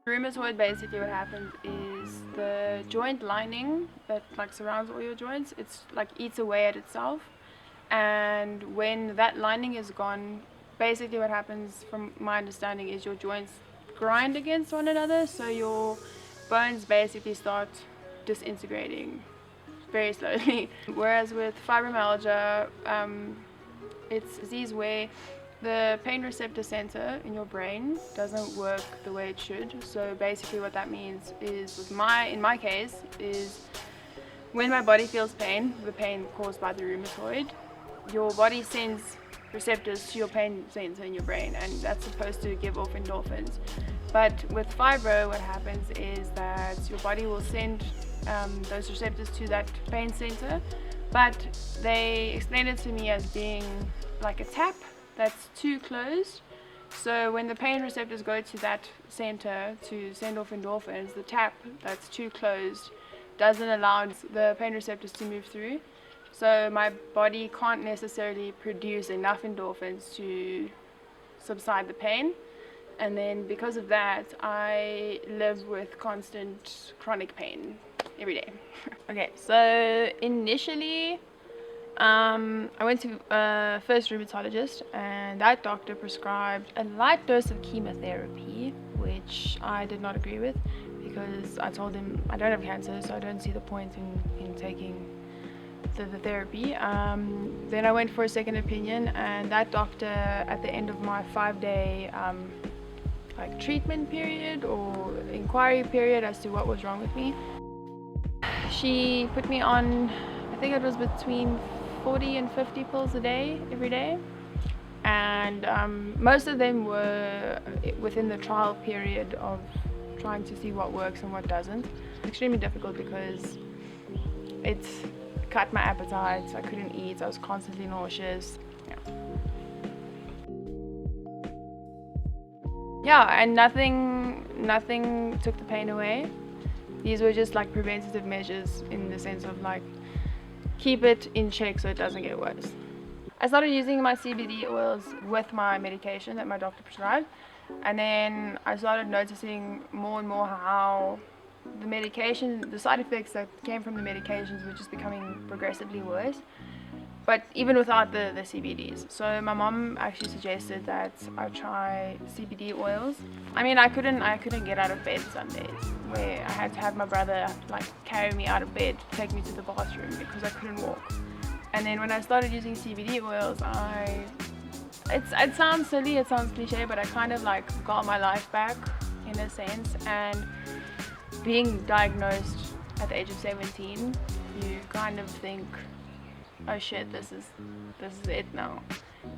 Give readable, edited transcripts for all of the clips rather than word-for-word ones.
Rheumatoid, basically what happens is the joint lining that like surrounds all your joints, it's like eats away at itself, and when that lining is gone, basically what happens from my understanding is your joints grind against one another, so your bones basically start disintegrating very slowly. Whereas with fibromyalgia, it's a disease where the pain receptor center in your brain doesn't work the way it should. So basically what that means is, in my case, is when my body feels pain, the pain caused by the rheumatoid, your body sends receptors to your pain center in your brain, and that's supposed to give off endorphins. But with fibro, what happens is that your body will send those receptors to that pain center, but they explain it to me as being like a tap that's too closed. So when the pain receptors go to that center to send off endorphins, the tap that's too closed doesn't allow the pain receptors to move through. So my body can't necessarily produce enough endorphins to subside the pain. And then because of that, I live with constant chronic pain every day. Okay, so initially, I went to a first rheumatologist, and that doctor prescribed a light dose of chemotherapy, which I did not agree with because I told him I don't have cancer, so I don't see the point in taking the therapy. Then I went for a second opinion, and that doctor, at the end of my 5-day like treatment period or inquiry period as to what was wrong with me, she put me on, I think it was between 40 and 50 pills a day, every day, and most of them were within the trial period of trying to see what works and what doesn't. Extremely difficult because it cut my appetite, I couldn't eat, I was constantly nauseous. Yeah, and nothing took the pain away. These were just like preventative measures in the sense of like keep it in check so it doesn't get worse. I started using my CBD oils with my medication that my doctor prescribed, and then I started noticing more and more how the medication, the side effects that came from the medications were just becoming progressively worse, but even without the CBDs. So my mom actually suggested that I try CBD oils. I mean, I couldn't get out of bed some days, where I had to have my brother like carry me out of bed, take me to the bathroom because I couldn't walk. And then when I started using CBD oils, it sounds silly, it sounds cliche, but I kind of like got my life back in a sense. And being diagnosed at the age of 17, you kind of think, oh shit, this is it now.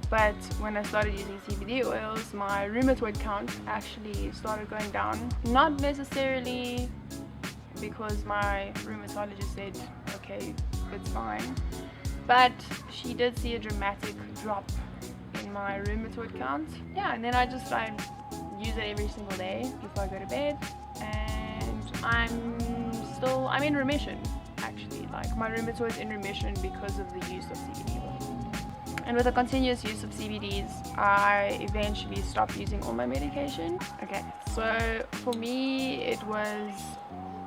But when I started using CBD oils, my rheumatoid count actually started going down. Not necessarily because my rheumatologist said, okay, it's fine, but she did see a dramatic drop in my rheumatoid count. Yeah, and then I use it every single day before I go to bed, and I'm in remission. Actually, like my rheumatoid's in remission because of the use of CBD oil. And with the continuous use of CBDs, I eventually stopped using all my medication. Okay, so for me,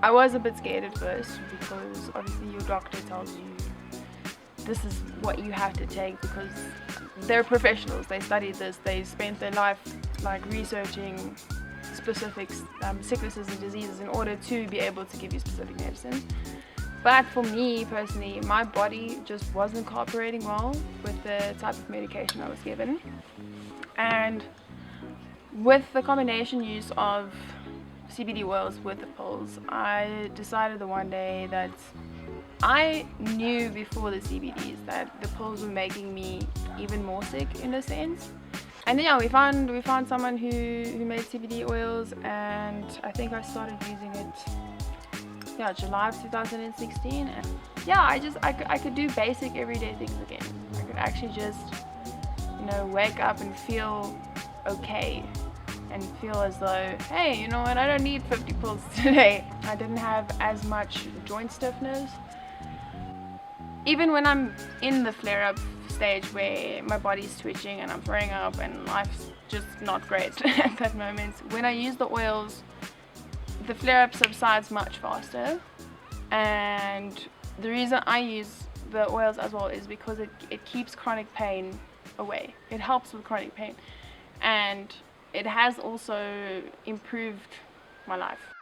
I was a bit scared at first because obviously your doctor tells you this is what you have to take because they're professionals, they studied this, they spent their life like researching specific sicknesses and diseases in order to be able to give you specific medicine. But for me personally, my body just wasn't cooperating well with the type of medication I was given. And with the combination use of CBD oils with the pills, I decided the one day that I knew before the CBDs that the pills were making me even more sick in a sense. And yeah, we found someone who made CBD oils, and I think I started using it July of 2016. And yeah, I could do basic everyday things again. I could actually just wake up and feel okay and feel as though, hey, you know what, I don't need 50 pills today. I didn't have as much joint stiffness. Even when I'm in the flare-up stage where my body's twitching and I'm throwing up and life's just not great at that moment, when I use the oils, the flare-up subsides much faster, and the reason I use the oils as well is because it keeps chronic pain away. It helps with chronic pain, and it has also improved my life.